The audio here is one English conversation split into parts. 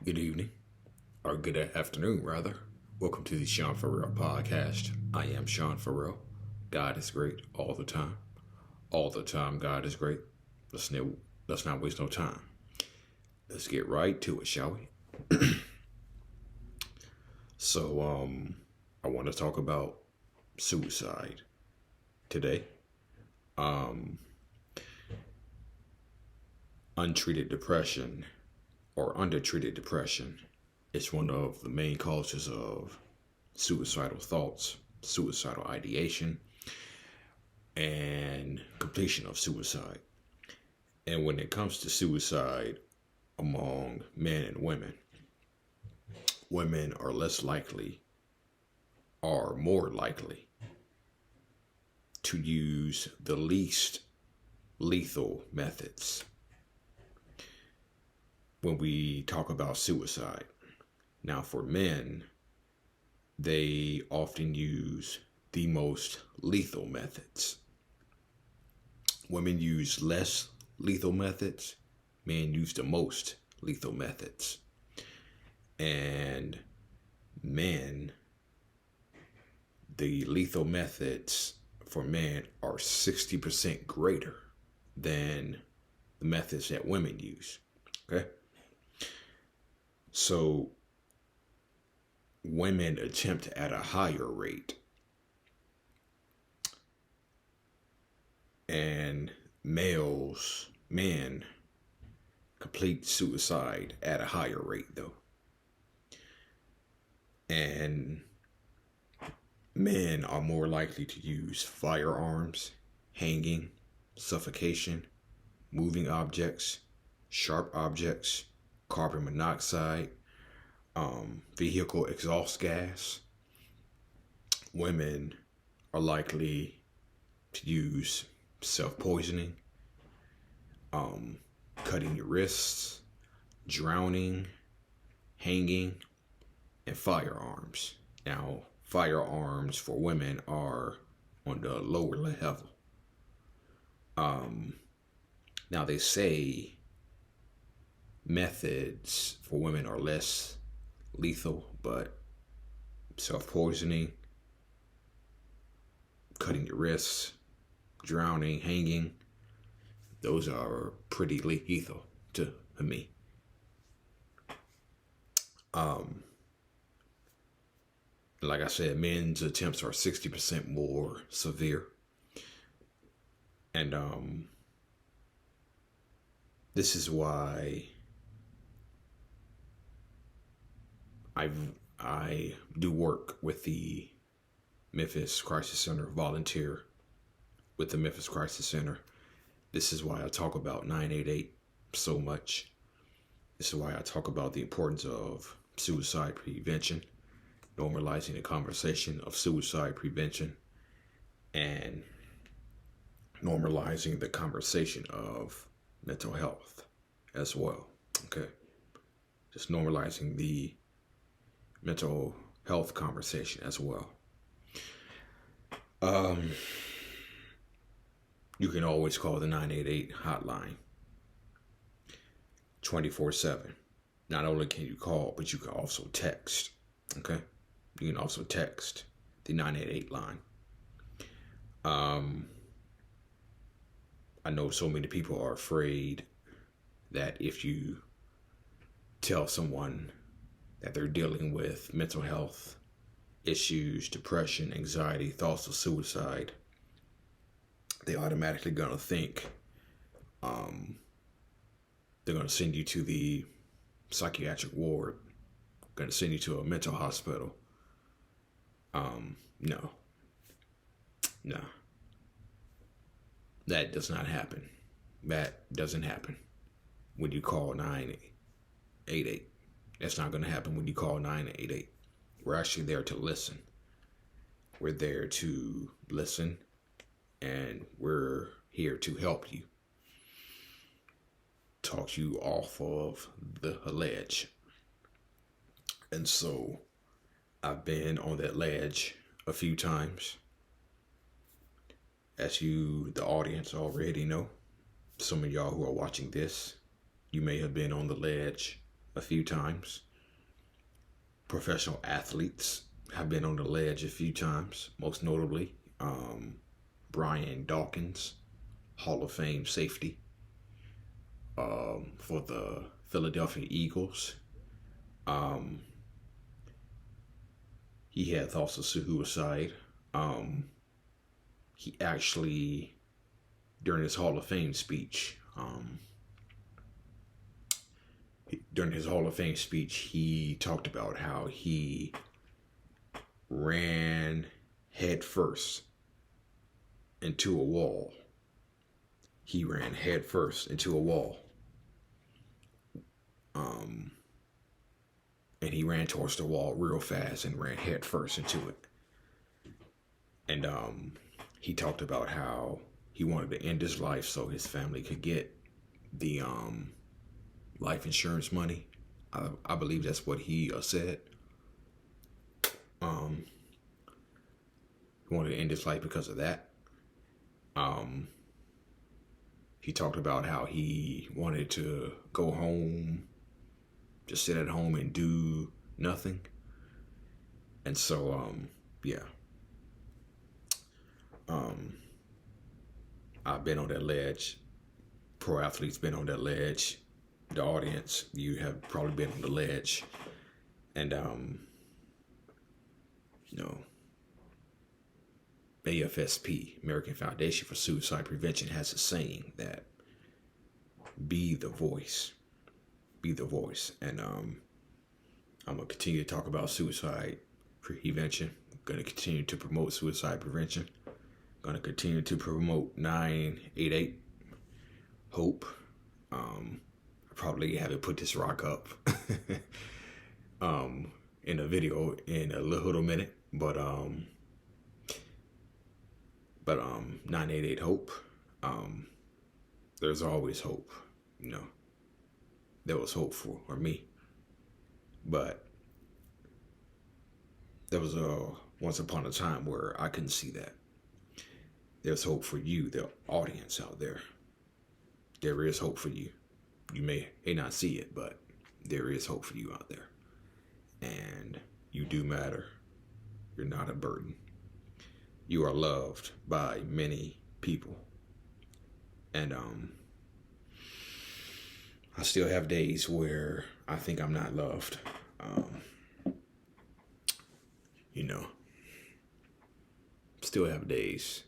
Good evening, or good afternoon, rather. Welcome to the Sean Ferrell podcast. I am Sean Ferrell. God is great all the time. All the time, God is great. Let's not waste no time. Let's get right to it, shall we? So, I want to talk about suicide today. Untreated depression or undertreated depression is one of the main causes of suicidal thoughts, suicidal ideation, and completion of suicide. And when it comes to suicide among men and women are less likely or more likely to use the least lethal methods when we talk about suicide. Now, for men, they often use the most lethal methods. Women use less lethal methods. Men use the most lethal methods. And men, the lethal methods for men are 60% greater than the methods that women use. Okay? So women attempt at a higher rate, and men complete suicide at a higher rate though. And men are more likely to use firearms, hanging, suffocation, moving objects, sharp objects, carbon monoxide, vehicle exhaust gas. Women are likely to use self-poisoning, cutting your wrists, drowning, hanging, and firearms. Now, firearms for women are on the lower level. Now they say methods for women are less lethal, but self-poisoning, cutting your wrists, drowning, hanging, those are pretty lethal to me. Like I said, men's attempts are 60% more severe. And this is why I do work with the Memphis Crisis Center, volunteer with the Memphis Crisis Center. This is why I talk about 988 so much. This is why I talk about the importance of suicide prevention, normalizing the conversation of suicide prevention, and normalizing the conversation of mental health as well. Okay. Just normalizing the mental health conversation as well. You can always call the 988 hotline 24/7. Not only can you call, but you can also text. Okay? You can also text the 988 line. I know so many people are afraid that if you tell someone that they're dealing with mental health issues, depression, anxiety, thoughts of suicide, they automatically going to think they're going to send you to the psychiatric ward, going to send you to a mental hospital. No. That does not happen. That doesn't happen when you call 988. That's not going to happen when you call 988. We're actually there to listen. We're there to listen, and we're here to help you. Talk you off of the ledge. And so I've been on that ledge a few times. As you, the audience, already know, some of y'all who are watching this, you may have been on the ledge a few times. Professional athletes have been on the ledge a few times, most notably Brian Dawkins, Hall of Fame safety for the Philadelphia Eagles. He had thoughts of suicide. He actually, during his Hall of Fame speech, he talked about how he ran headfirst into a wall. He ran headfirst into a wall. And he ran towards the wall real fast and ran headfirst into it. And he talked about how he wanted to end his life so his family could get the life insurance money. I believe that's what he said. He wanted to end his life because of that. He talked about how he wanted to go home, just sit at home and do nothing. And so, yeah. I've been on that ledge. Pro athletes been on that ledge. The audience, you have probably been on the ledge. And, AFSP, American Foundation for Suicide Prevention, has a saying that be the voice. Be the voice. And I'm going to continue to talk about suicide prevention. I'm going to continue to promote suicide prevention. I'm going to continue to promote 988 Hope. I probably haven't put this rock up in a video in a little minute, but 988 Hope. There's always hope, There was hope for me, but there was once upon a time where I couldn't see that. There's hope for you, the audience out there. There is hope for you. You may not see it, but there is hope for you out there. And you do matter. You're not a burden. You are loved by many people. And I still have days where I think I'm not loved. Still have days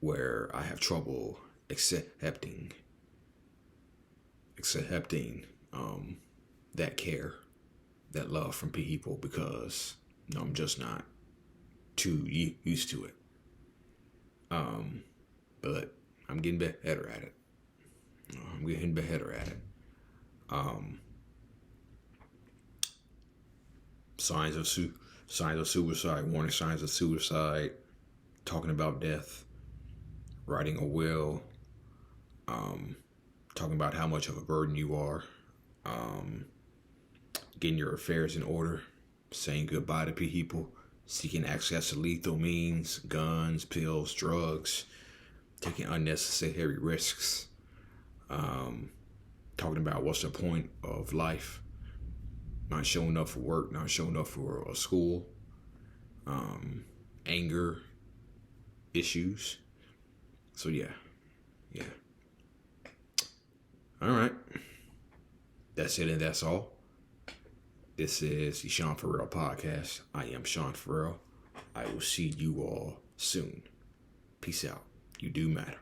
where I have trouble accepting that care, that love from people, because I'm just not too used to it. But I'm getting better at it. Signs of suicide, warning signs of suicide, talking about death, writing a will, talking about how much of a burden you are, getting your affairs in order, saying goodbye to people, seeking access to lethal means, guns, pills, drugs, taking unnecessary risks, talking about what's the point of life, not showing up for work, not showing up for a school, anger issues. So yeah. All right. That's it and that's all. This is the Sean Ferrell podcast. I am Sean Ferrell. I will see you all soon. Peace out. You do matter.